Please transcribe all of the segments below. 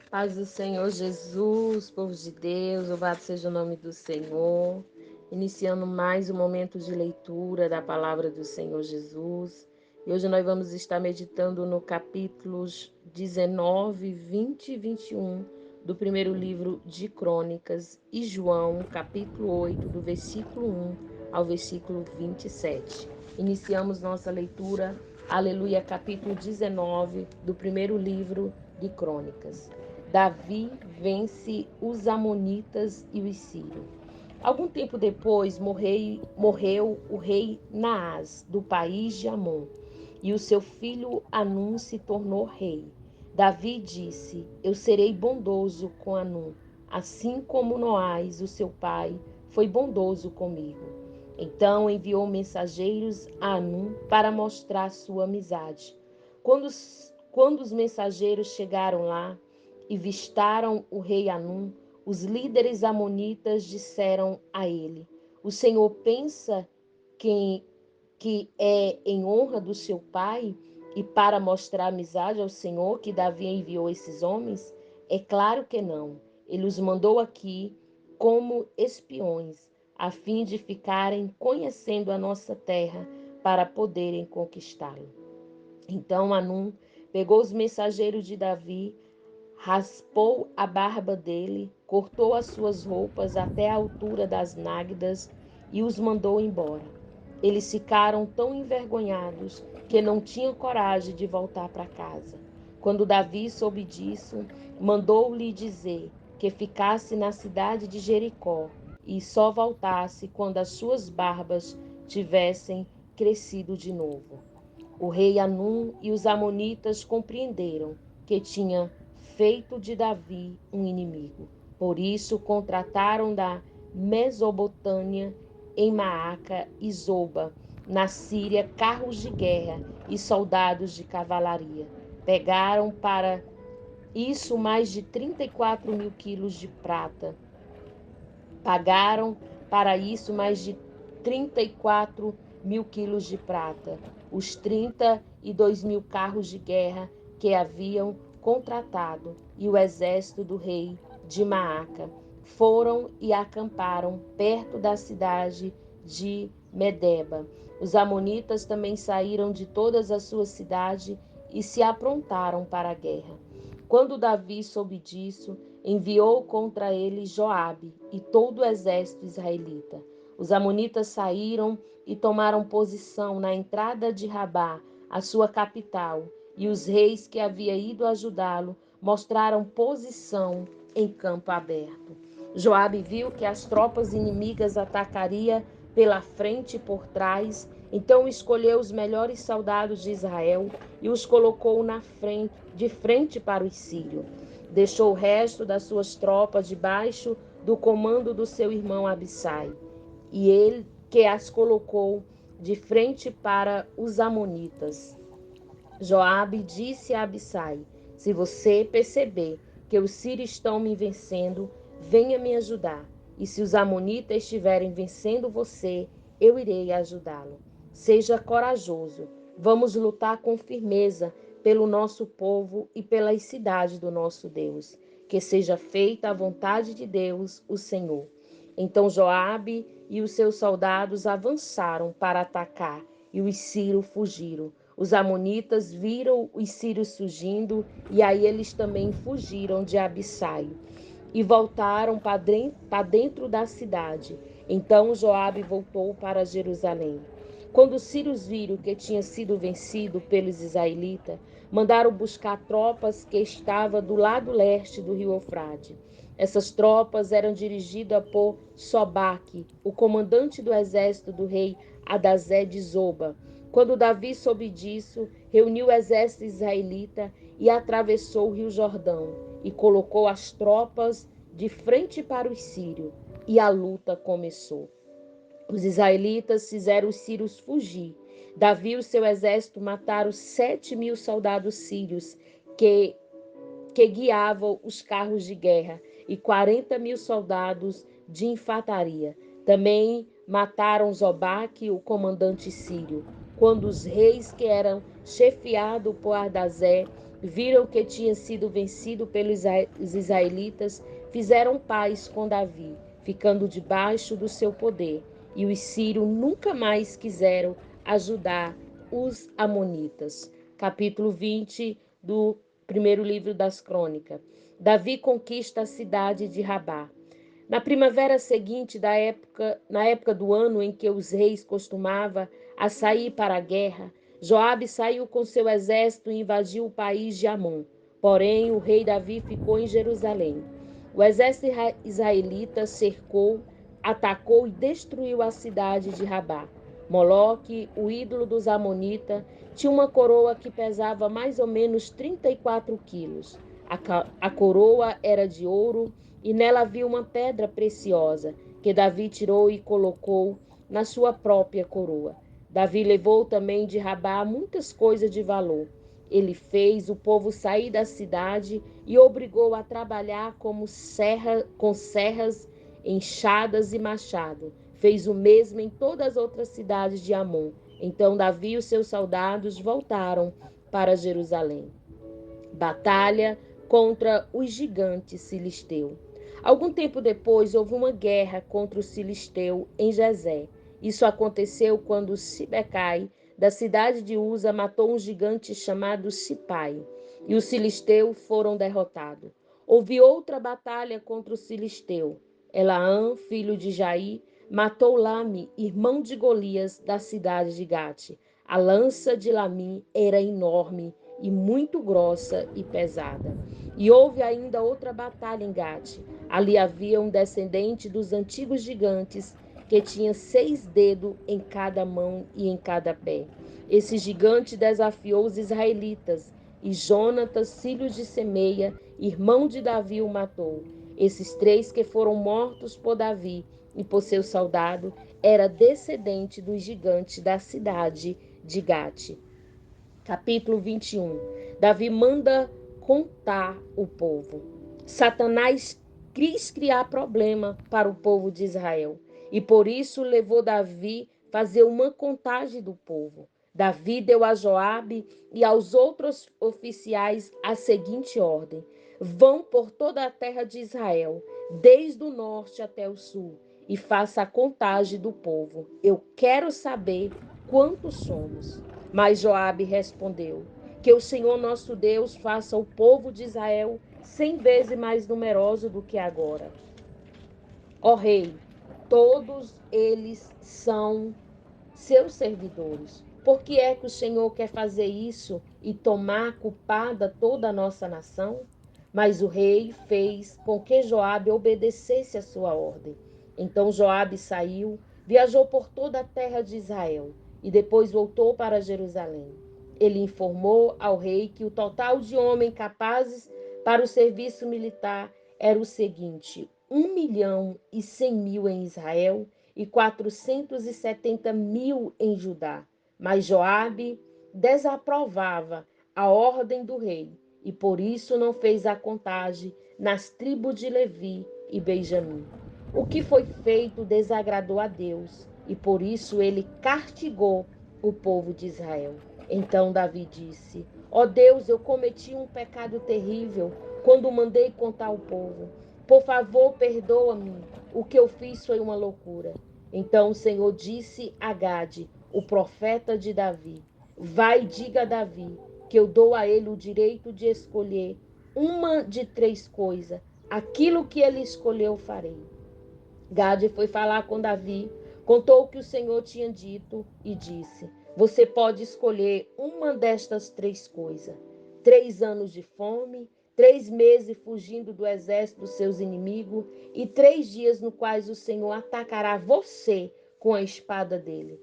Paz do Senhor Jesus, povo de Deus, louvado seja o nome do Senhor. Iniciando mais um momento de leitura da palavra do Senhor Jesus. E hoje nós vamos estar meditando no capítulos 19, 20 e 21 do primeiro livro de Crônicas e João, capítulo 8, do versículo 1 ao versículo 27. Iniciamos nossa leitura, aleluia, capítulo 19 do primeiro livro de Crônicas. Davi vence os amonitas e os sírios. Algum tempo depois morreu o rei Naás, do país de Amon, e o seu filho Anum se tornou rei. Davi disse: Eu serei bondoso com Anum, assim como Noás, o seu pai, foi bondoso comigo. Então enviou mensageiros a Anum para mostrar sua amizade. Quando os mensageiros chegaram lá e vistaram o rei Anum, os líderes amonitas disseram a ele: O Senhor pensa que é em honra do seu pai e para mostrar amizade ao Senhor que Davi enviou esses homens? É claro que não. Ele os mandou aqui como espiões, a fim de ficarem conhecendo a nossa terra para poderem conquistá-la. Então Anum pegou os mensageiros de Davi, raspou a barba dele, cortou as suas roupas até a altura das nádegas e os mandou embora. Eles ficaram tão envergonhados que não tinham coragem de voltar para casa. Quando Davi soube disso, mandou-lhe dizer que ficasse na cidade de Jericó e só voltasse quando as suas barbas tivessem crescido de novo. O rei Anum e os amonitas compreenderam que tinha feito de Davi um inimigo. Por isso contrataram da Mesopotâmia, em Maaca e Zoba, na Síria, carros de guerra e soldados de cavalaria. Pegaram para isso mais de 34 mil quilos de prata. Pagaram para isso mais de 34 mil quilos de prata. Os 32 mil carros de guerra que haviam contratado e o exército do rei de Maaca foram e acamparam perto da cidade de Medeba. Os amonitas também saíram de todas as suas cidades e se aprontaram para a guerra. Quando Davi soube disso, enviou contra ele Joabe e todo o exército israelita. Os amonitas saíram e tomaram posição na entrada de Rabá, a sua capital, e os reis que haviam ido ajudá-lo mostraram posição em campo aberto. Joabe viu que as tropas inimigas atacariam pela frente e por trás, então escolheu os melhores soldados de Israel e os colocou de frente para os sírios. Deixou o resto das suas tropas debaixo do comando do seu irmão Abissai, e ele que as colocou de frente para os amonitas. Joabe disse a Abissai: Se você perceber que os sírios estão me vencendo, venha me ajudar. E se os amonitas estiverem vencendo você, eu irei ajudá-lo. Seja corajoso. Vamos lutar com firmeza pelo nosso povo e pelas cidades do nosso Deus. Que seja feita a vontade de Deus, o Senhor. Então Joabe e os seus soldados avançaram para atacar, e os sírios fugiram. Os amonitas viram os sírios fugindo, e aí eles também fugiram de Abissai e voltaram para dentro da cidade. Então Joabe voltou para Jerusalém. Quando os sírios viram que tinha sido vencido pelos israelitas, mandaram buscar tropas que estavam do lado leste do rio Eufrate. Essas tropas eram dirigidas por Sobaque, o comandante do exército do rei Adazé de Zoba. Quando Davi soube disso, reuniu o exército israelita e atravessou o rio Jordão e colocou as tropas de frente para os sírios, e a luta começou. Os israelitas fizeram os sírios fugir. Davi e o seu exército mataram 7.000 soldados sírios que guiavam os carros de guerra e 40.000 soldados de infantaria. Também mataram Zobaque, o comandante sírio. Quando os reis que eram chefiados por Adazé viram que tinha sido vencido pelos israelitas, fizeram paz com Davi, ficando debaixo do seu poder. E os sírios nunca mais quiseram ajudar os amonitas. Capítulo 20 do primeiro livro das Crônicas. Davi conquista a cidade de Rabá. Na primavera seguinte na época do ano em que os reis costumavam a sair para a guerra, Joabe saiu com seu exército e invadiu o país de Amon. Porém, o rei Davi ficou em Jerusalém. O exército israelita cercou, atacou e destruiu a cidade de Rabá. Moloque, o ídolo dos amonitas, tinha uma coroa que pesava mais ou menos 34 quilos. A coroa era de ouro e nela havia uma pedra preciosa que Davi tirou e colocou na sua própria coroa. Davi levou também de Rabá muitas coisas de valor. Ele fez o povo sair da cidade e obrigou a trabalhar com serras, enxadas e machado. Fez o mesmo em todas as outras cidades de Amon. Então Davi e os seus soldados voltaram para Jerusalém. Batalha contra os gigantes filisteus. Algum tempo depois, houve uma guerra contra os filisteus em Jezé. Isso aconteceu quando Sibecai, da cidade de Uza, matou um gigante chamado Sipai, e os filisteus foram derrotados. Houve outra batalha contra os filisteus. Elaã, filho de Jair, matou Lame, irmão de Golias, da cidade de Gate. A lança de Lamim era enorme e muito grossa e pesada. E houve ainda outra batalha em Gate. Ali havia um descendente dos antigos gigantes que tinha 6 dedos em cada mão e em cada pé. Esse gigante desafiou os israelitas e Jonatas, filho de Semeia, irmão de Davi, o matou. Esses 3 que foram mortos por Davi e por seu soldado era descendente dos gigantes da cidade de Gate. Capítulo 21. Davi manda contar o povo. Satanás quis criar problema para o povo de Israel e por isso levou Davi fazer uma contagem do povo. Davi deu a Joabe e aos outros oficiais a seguinte ordem: vão por toda a terra de Israel, desde o norte até o sul, e faça a contagem do povo. Eu quero saber quantos somos. Mas Joabe respondeu: que o Senhor nosso Deus faça o povo de Israel 100 vezes mais numeroso do que agora. Ó rei, todos eles são seus servidores. Por que é que o Senhor quer fazer isso e tomar culpada toda a nossa nação? Mas o rei fez com que Joabe obedecesse a sua ordem. Então Joabe saiu, viajou por toda a terra de Israel e depois voltou para Jerusalém. Ele informou ao rei que o total de homens capazes para o serviço militar era o seguinte: 1.100.000 em Israel e 470.000 em Judá. Mas Joabe desaprovava a ordem do rei e por isso não fez a contagem nas tribos de Levi e Benjamim. O que foi feito desagradou a Deus e por isso ele castigou o povo de Israel. Então Davi disse: ó Deus, eu cometi um pecado terrível quando mandei contar o povo. Por favor, perdoa-me. O que eu fiz foi uma loucura. Então o Senhor disse a Gade, o profeta de Davi: vai e diga a Davi que eu dou a ele o direito de escolher uma de 3 coisas. Aquilo que ele escolheu, farei. Gade foi falar com Davi, contou o que o Senhor tinha dito e disse: você pode escolher uma destas 3 coisas. 3 anos de fome, 3 meses fugindo do exército dos seus inimigos e 3 dias no quais o Senhor atacará você com a espada dele,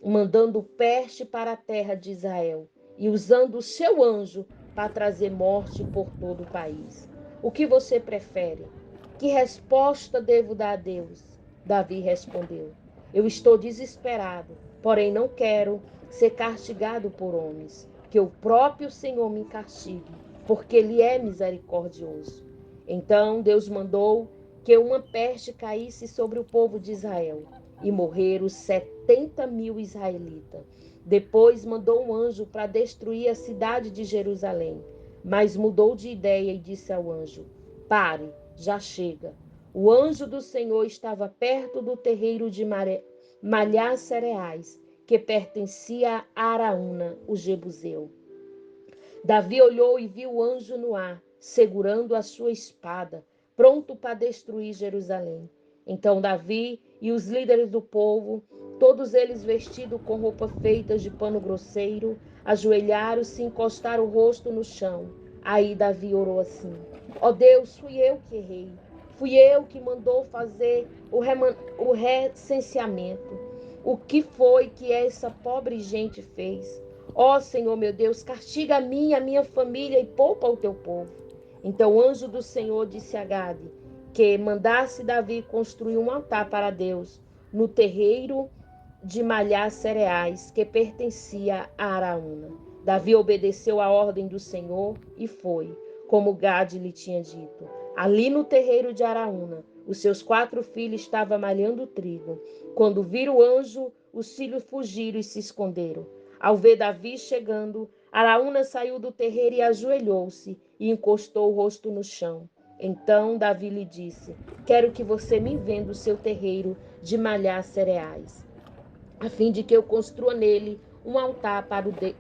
mandando peste para a terra de Israel e usando o seu anjo para trazer morte por todo o país. O que você prefere? Que resposta devo dar a Deus? Davi respondeu: eu estou desesperado, porém não quero ser castigado por homens. Que o próprio Senhor me castigue, porque Ele é misericordioso. Então Deus mandou que uma peste caísse sobre o povo de Israel e morreram 70.000 israelitas. Depois mandou um anjo para destruir a cidade de Jerusalém. mas mudou de ideia e disse ao anjo: Pare, já chega. O anjo do Senhor estava perto do terreiro de malhar cereais, que pertencia a Araúna, o jebuseu. Davi olhou e viu o anjo no ar, segurando a sua espada, pronto para destruir Jerusalém. Então Davi e os líderes do povo, todos eles vestidos com roupas feitas de pano grosseiro, ajoelharam-se e encostaram o rosto no chão. Aí Davi orou assim: Ó Deus, fui eu que errei. Fui eu que mandou fazer o recenseamento. O que foi que essa pobre gente fez? Ó Senhor meu Deus, castiga a mim e a minha família e poupa o teu povo. Então o anjo do Senhor disse a Gade que mandasse Davi construir um altar para Deus no terreiro de malhar cereais que pertencia a Araúna. Davi obedeceu à ordem do Senhor e foi, como Gade lhe tinha dito. Ali no terreiro de Araúna, os seus 4 filhos estavam malhando trigo. Quando viram o anjo, os filhos fugiram e se esconderam. Ao ver Davi chegando, Araúna saiu do terreiro e ajoelhou-se e encostou o rosto no chão. Então Davi lhe disse: Quero que você me venda o seu terreiro de malhar cereais, a fim de que eu construa nele um altar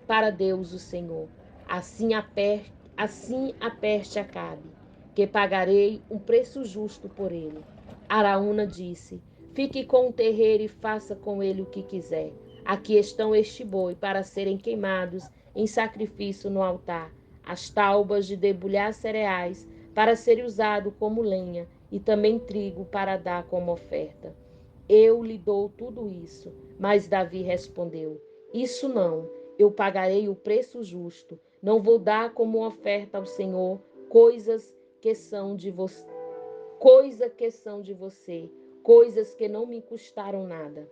para Deus, o Senhor. Assim aperte Acabe, que pagarei um preço justo por ele. Araúna disse: Fique com o terreiro e faça com ele o que quiser. Aqui estão este boi para serem queimados em sacrifício no altar, as taubas de debulhar cereais para serem usado como lenha, e também trigo para dar como oferta. Eu lhe dou tudo isso. Mas Davi respondeu: Isso não, eu pagarei o preço justo. Não vou dar como oferta ao Senhor coisas que são de você, coisas que não me custaram nada.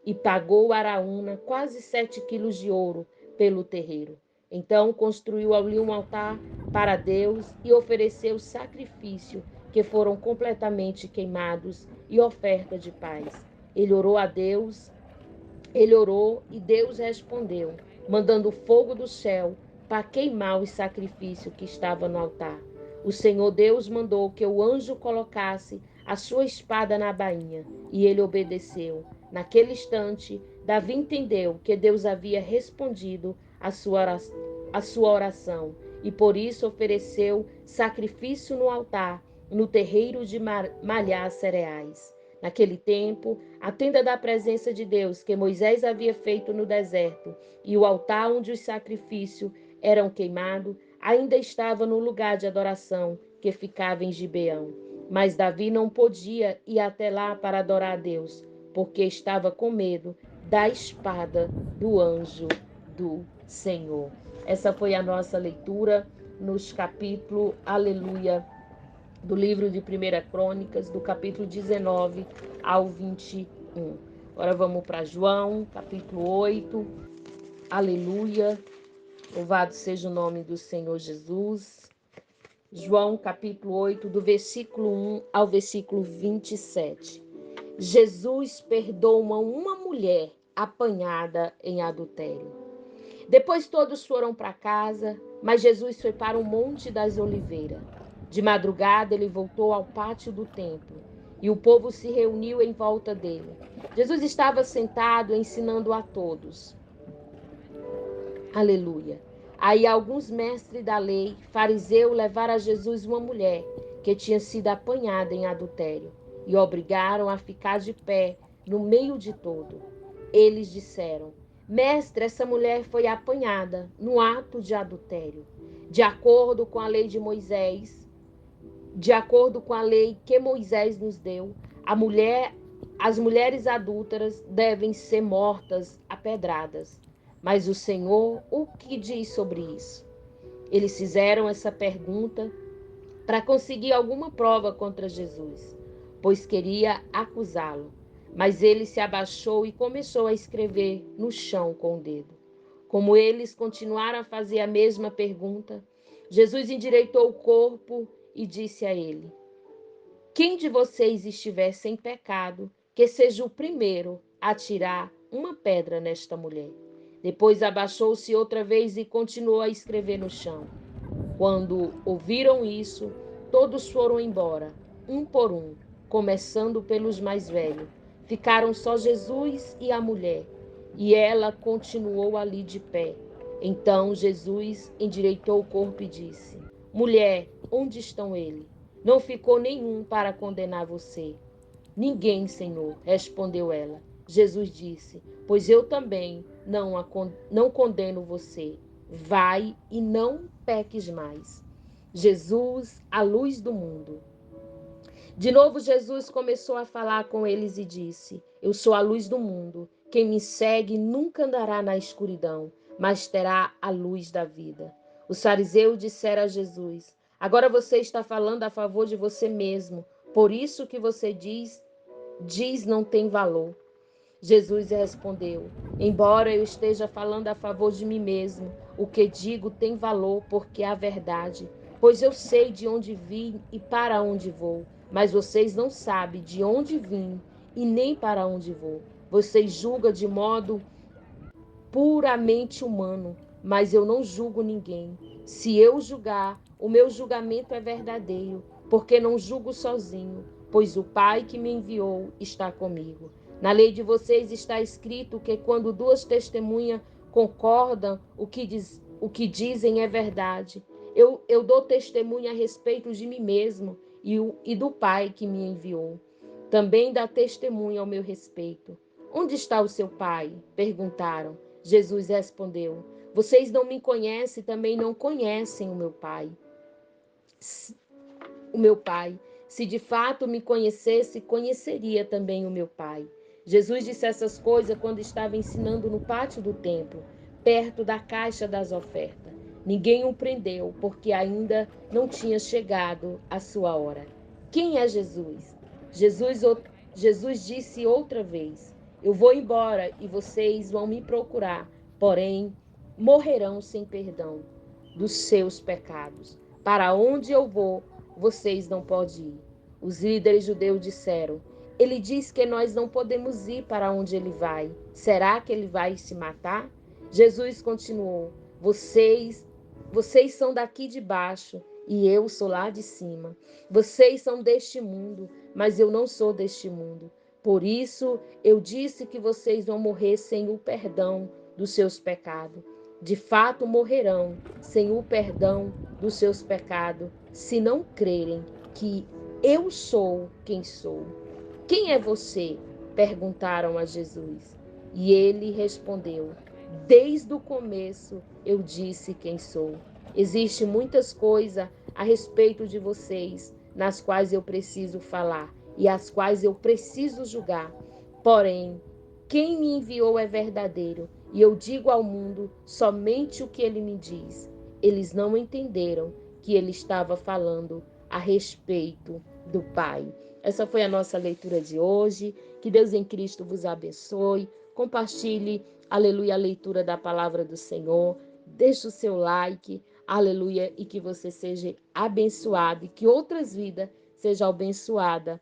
E pagou Araúna quase 7 quilos de ouro pelo terreiro. Então construiu ali um altar para Deus e ofereceu sacrifício, que foram completamente queimados, e oferta de paz. Ele orou a Deus, ele orou e Deus respondeu, mandando fogo do céu para queimar o sacrifício que estava no altar. O Senhor Deus mandou que o anjo colocasse a sua espada na bainha, e ele obedeceu. Naquele instante, Davi entendeu que Deus havia respondido a sua oração, e por isso ofereceu sacrifício no altar, no terreiro de malhar cereais. Naquele tempo, a tenda da presença de Deus que Moisés havia feito no deserto e o altar onde os sacrifícios eram queimados ainda estava no lugar de adoração que ficava em Gibeão. Mas Davi não podia ir até lá para adorar a Deus, porque estava com medo da espada do anjo do Senhor. Essa foi a nossa leitura nos capítulos, aleluia, do livro de 1 Crônicas, do capítulo 19 ao 21. Agora vamos para João, capítulo 8. Aleluia. Louvado seja o nome do Senhor Jesus. João, capítulo 8, do versículo 1 ao versículo 27. Jesus perdoa uma mulher apanhada em adultério. Depois todos foram para casa, mas Jesus foi para o Monte das Oliveiras. De madrugada ele voltou ao pátio do templo e o povo se reuniu em volta dele. Jesus estava sentado ensinando a todos. Aleluia. Aí alguns mestres da lei, fariseus, levaram a Jesus uma mulher que tinha sido apanhada em adultério e obrigaram a ficar de pé no meio de todo. Eles disseram: Mestre, essa mulher foi apanhada no ato de adultério. De acordo com a lei de Moisés, de acordo com a lei que Moisés nos deu, as mulheres adúlteras devem ser mortas a pedradas. Mas o Senhor, o que diz sobre isso? Eles fizeram essa pergunta para conseguir alguma prova contra Jesus, pois queria acusá-lo. Mas ele se abaixou e começou a escrever no chão com o dedo. Como eles continuaram a fazer a mesma pergunta, Jesus endireitou o corpo e disse a ele: Quem de vocês estiver sem pecado, que seja o primeiro a tirar uma pedra nesta mulher. Depois abaixou-se outra vez e continuou a escrever no chão. Quando ouviram isso, todos foram embora, um por um, começando pelos mais velhos. Ficaram só Jesus e a mulher, e ela continuou ali de pé. Então Jesus endireitou o corpo e disse: Mulher, onde estão eles? Não ficou nenhum para condenar você. Ninguém, Senhor, respondeu ela. Jesus disse: Pois eu também não condeno você. Vai e não peques mais. Jesus, a luz do mundo. De novo, Jesus começou a falar com eles e disse: Eu sou a luz do mundo. Quem me segue nunca andará na escuridão, mas terá a luz da vida. Os fariseus disseram a Jesus: Agora você está falando a favor de você mesmo. Por isso que você diz não tem valor. Jesus respondeu: Embora eu esteja falando a favor de mim mesmo, o que digo tem valor porque é a verdade, pois eu sei de onde vim e para onde vou, mas vocês não sabem de onde vim e nem para onde vou. Vocês julgam de modo puramente humano, mas eu não julgo ninguém. Se eu julgar, o meu julgamento é verdadeiro, porque não julgo sozinho, pois o Pai que me enviou está comigo. Na lei de vocês está escrito que quando duas testemunhas concordam, o que dizem é verdade. Eu dou testemunho a respeito de mim mesmo e do Pai que me enviou. Também dá testemunho ao meu respeito. Onde está o seu pai? Perguntaram. Jesus respondeu: Vocês não me conhecem, também não conhecem o meu pai. O meu pai, se de fato me conhecesse, conheceria também o meu pai. Jesus disse essas coisas quando estava ensinando no pátio do templo, perto da caixa das ofertas. Ninguém o prendeu, porque ainda não tinha chegado a sua hora. Quem é Jesus? Jesus, Jesus disse outra vez: Eu vou embora e vocês vão me procurar, porém morrerão sem perdão dos seus pecados. Para onde eu vou, vocês não podem ir. Os líderes judeus disseram: Ele diz que nós não podemos ir para onde ele vai. Será que ele vai se matar? Jesus continuou: vocês são daqui de baixo e eu sou lá de cima. Vocês são deste mundo, mas eu não sou deste mundo. Por isso eu disse que vocês vão morrer sem o perdão dos seus pecados. De fato morrerão sem o perdão dos seus pecados, se não crerem que eu sou quem sou. Quem é você? Perguntaram a Jesus. E ele respondeu: Desde o começo eu disse quem sou. Existem muitas coisas a respeito de vocês, nas quais eu preciso falar e as quais eu preciso julgar. Porém, quem me enviou é verdadeiro, e eu digo ao mundo somente o que ele me diz. Eles não entenderam que ele estava falando a respeito do Pai. Essa foi a nossa leitura de hoje. Que Deus em Cristo vos abençoe. Compartilhe, aleluia, a leitura da palavra do Senhor. Deixe o seu like, aleluia, e que você seja abençoado e que outras vidas sejam abençoadas,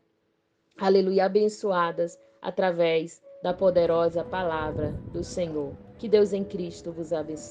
aleluia, abençoadas através da poderosa palavra do Senhor. Que Deus em Cristo vos abençoe.